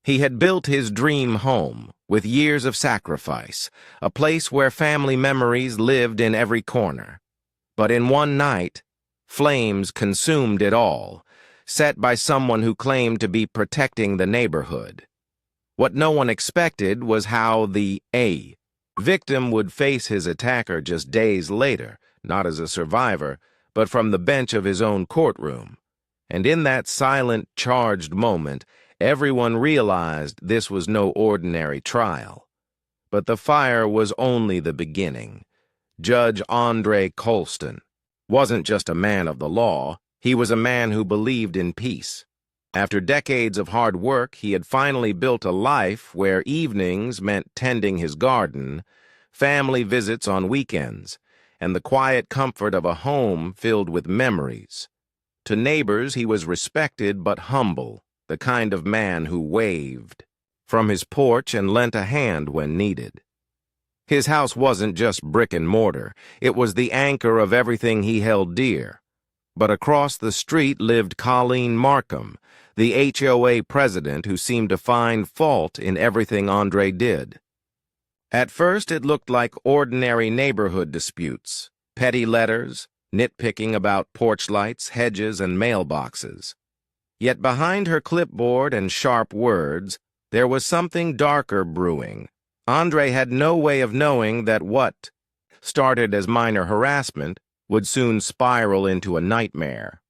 He had built his dream home, with years of sacrifice, a place where family memories lived in every corner. But in one night, flames consumed it all, set by someone who claimed to be protecting the neighborhood. What no one expected was how the victim would face his attacker just days later, not as a survivor, but from the bench of his own courtroom. And in that silent, charged moment, everyone realized this was no ordinary trial. But the fire was only the beginning. Judge Andre Colston wasn't just a man of the law, he was a man who believed in peace. After decades of hard work, he had finally built a life where evenings meant tending his garden, family visits on weekends, and the quiet comfort of a home filled with memories. To neighbors, he was respected but humble, the kind of man who waved from his porch and lent a hand when needed. His house wasn't just brick and mortar, it was the anchor of everything he held dear. But across the street lived Colleen Markham, the HOA president who seemed to find fault in everything Andre did. At first, it looked like ordinary neighborhood disputes, petty letters, nitpicking about porch lights, hedges, and mailboxes. Yet behind her clipboard and sharp words, there was something darker brewing. Andre had no way of knowing that what started as minor harassment would soon spiral into a nightmare,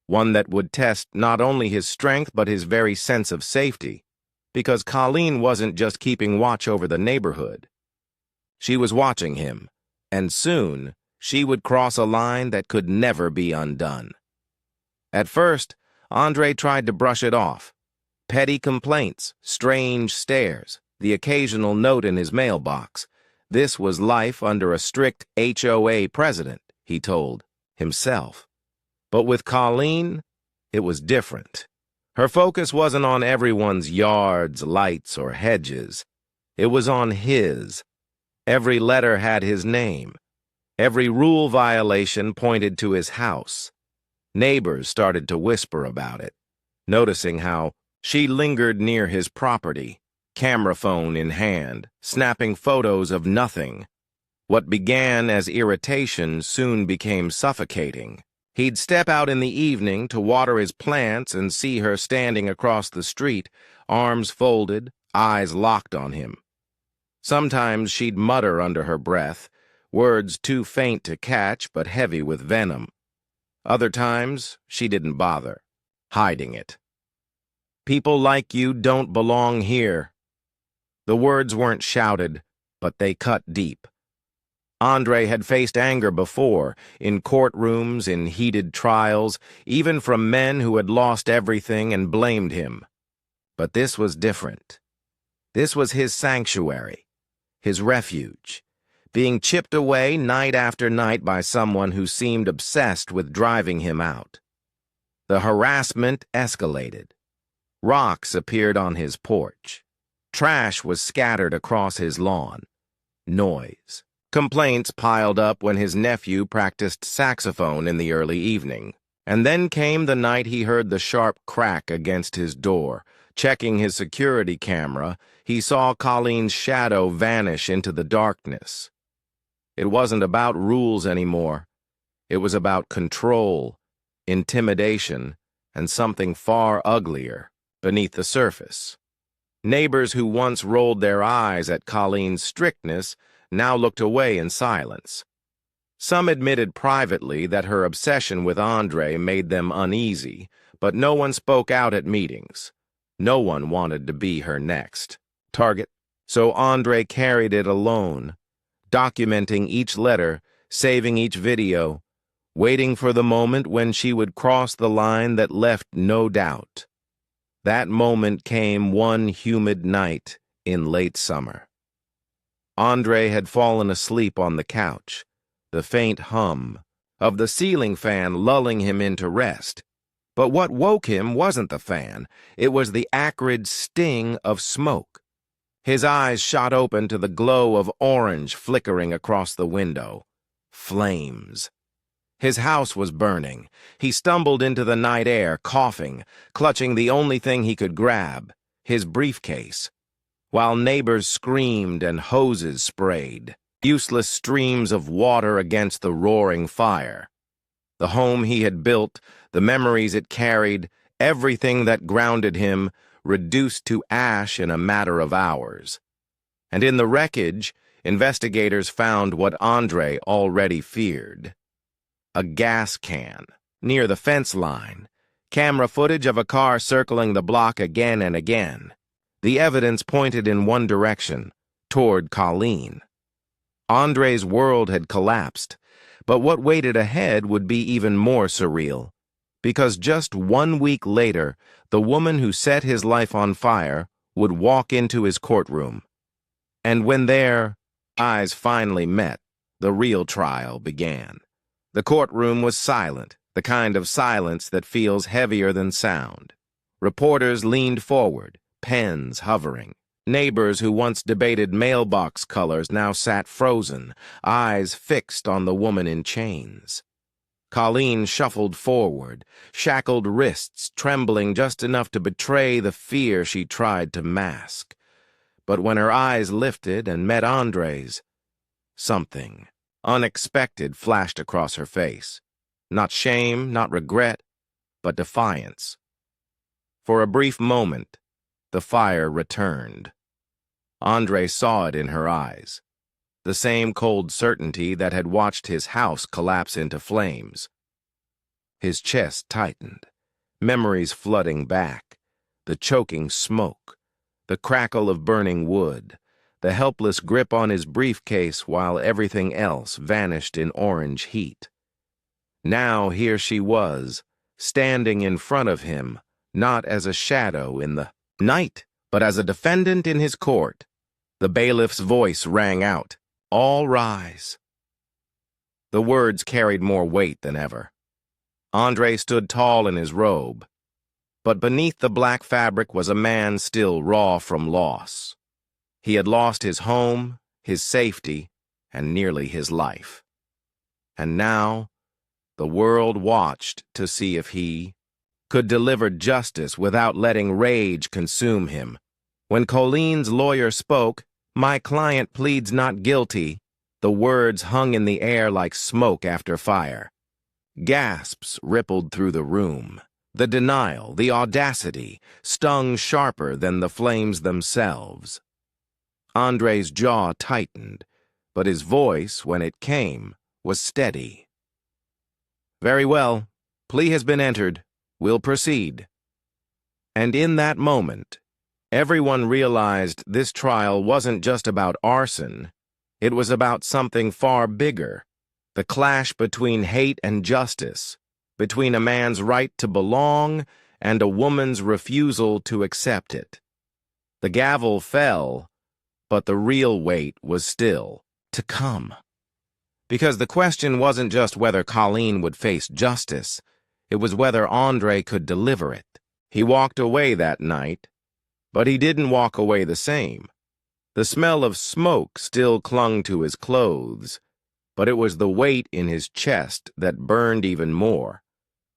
one that would test not only his strength but his very sense of safety, because Colleen wasn't just keeping watch over the neighborhood. She was watching him, and soon she would cross a line that could never be undone. At first, Andre tried to brush it off. Petty complaints, strange stares, the occasional note in his mailbox. This was life under a strict HOA president, he told himself. But with Colleen, it was different. Her focus wasn't on everyone's yards, lights, or hedges. It was on his. Every letter had his name. Every rule violation pointed to his house. Neighbors started to whisper about it, noticing how she lingered near his property, camera phone in hand, snapping photos of nothing. What began as irritation soon became suffocating. He'd step out in the evening to water his plants and see her standing across the street, arms folded, eyes locked on him. Sometimes she'd mutter under her breath, words too faint to catch but heavy with venom. Other times, she didn't bother, hiding it. "People like you don't belong here." The words weren't shouted, but they cut deep. Andre had faced anger before, in courtrooms, in heated trials, even from men who had lost everything and blamed him. But this was different. This was his sanctuary, his refuge, being chipped away night after night by someone who seemed obsessed with driving him out. The harassment escalated. Rocks appeared on his porch. Trash was scattered across his lawn. Noise. Complaints piled up when his nephew practiced saxophone in the early evening. And then came the night he heard the sharp crack against his door. Checking his security camera, he saw Colleen's shadow vanish into the darkness. It wasn't about rules anymore. It was about control, intimidation, and something far uglier beneath the surface. Neighbors who once rolled their eyes at Colleen's strictness now looked away in silence. Some admitted privately that her obsession with Andre made them uneasy, but no one spoke out at meetings. No one wanted to be her next target, so Andre carried it alone, documenting each letter, saving each video, waiting for the moment when she would cross the line that left no doubt. That moment came one humid night in late summer. Andre had fallen asleep on the couch, the faint hum of the ceiling fan lulling him into rest. But what woke him wasn't the fan, it was the acrid sting of smoke. His eyes shot open to the glow of orange flickering across the window. Flames. His house was burning. He stumbled into the night air, coughing, clutching the only thing he could grab, his briefcase, while neighbors screamed and hoses sprayed, useless streams of water against the roaring fire. The home he had built, the memories it carried, everything that grounded him, reduced to ash in a matter of hours. And in the wreckage, investigators found what Andre already feared. A gas can, near the fence line, camera footage of a car circling the block again and again. The evidence pointed in one direction, toward Colleen. Andre's world had collapsed, but what waited ahead would be even more surreal, because just 1 week later, the woman who set his life on fire would walk into his courtroom. And when their eyes finally met, the real trial began. The courtroom was silent, the kind of silence that feels heavier than sound. Reporters leaned forward, pens hovering. Neighbors who once debated mailbox colors now sat frozen, eyes fixed on the woman in chains. Colleen shuffled forward, shackled wrists trembling just enough to betray the fear she tried to mask. But when her eyes lifted and met Andre's, something unexpected flashed across her face. Not shame, not regret, but defiance. For a brief moment, the fire returned. Andre saw it in her eyes, the same cold certainty that had watched his house collapse into flames. His chest tightened, memories flooding back, the choking smoke, the crackle of burning wood, the helpless grip on his briefcase while everything else vanished in orange heat. Now here she was, standing in front of him, not as a shadow in the night, but as a defendant in his court. The bailiff's voice rang out, "All rise." The words carried more weight than ever. Andre stood tall in his robe, but beneath the black fabric was a man still raw from loss. He had lost his home, his safety, and nearly his life. And now, the world watched to see if he could deliver justice without letting rage consume him. When Colleen's lawyer spoke, "My client pleads not guilty," the words hung in the air like smoke after fire. Gasps rippled through the room. The denial, the audacity, stung sharper than the flames themselves. Andre's jaw tightened, but his voice, when it came, was steady. "Very well. Plea has been entered. We'll proceed." And in that moment, everyone realized this trial wasn't just about arson. It was about something far bigger. The clash between hate and justice, between a man's right to belong and a woman's refusal to accept it. The gavel fell, but the real weight was still to come. Because the question wasn't just whether Colleen would face justice, it was whether Andre could deliver it. He walked away that night, but he didn't walk away the same. The smell of smoke still clung to his clothes, but it was the weight in his chest that burned even more.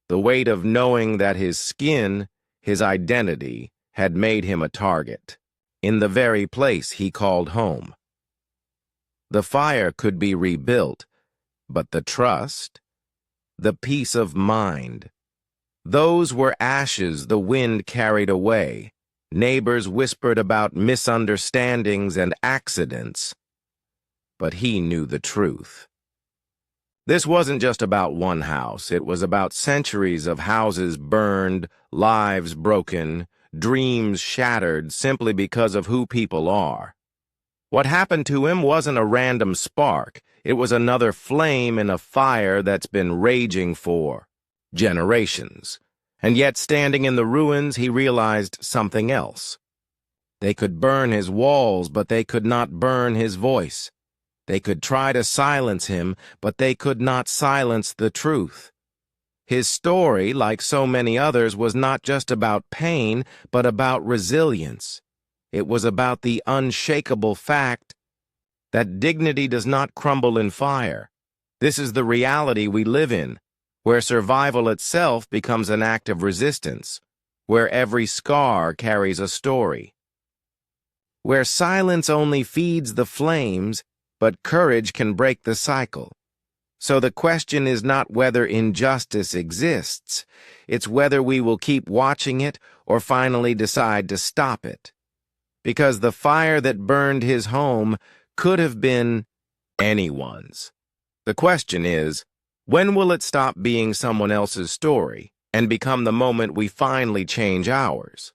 The weight of knowing that his skin, his identity, had made him a target, in the very place he called home. The fire could be rebuilt, but the trust, the peace of mind, those were ashes the wind carried away. Neighbors whispered about misunderstandings and accidents, but he knew the truth. This wasn't just about one house. It was about centuries of houses burned, lives broken, dreams shattered simply because of who people are. What happened to him wasn't a random spark. It was another flame in a fire that's been raging for generations. And yet, standing in the ruins, he realized something else. They could burn his walls, but they could not burn his voice. They could try to silence him, but they could not silence the truth. His story, like so many others, was not just about pain, but about resilience. It was about the unshakable fact that dignity does not crumble in fire. This is the reality we live in, where survival itself becomes an act of resistance, where every scar carries a story, where silence only feeds the flames, but courage can break the cycle. So the question is not whether injustice exists, it's whether we will keep watching it or finally decide to stop it. Because the fire that burned his home could have been anyone's. The question is, when will it stop being someone else's story and become the moment we finally change ours?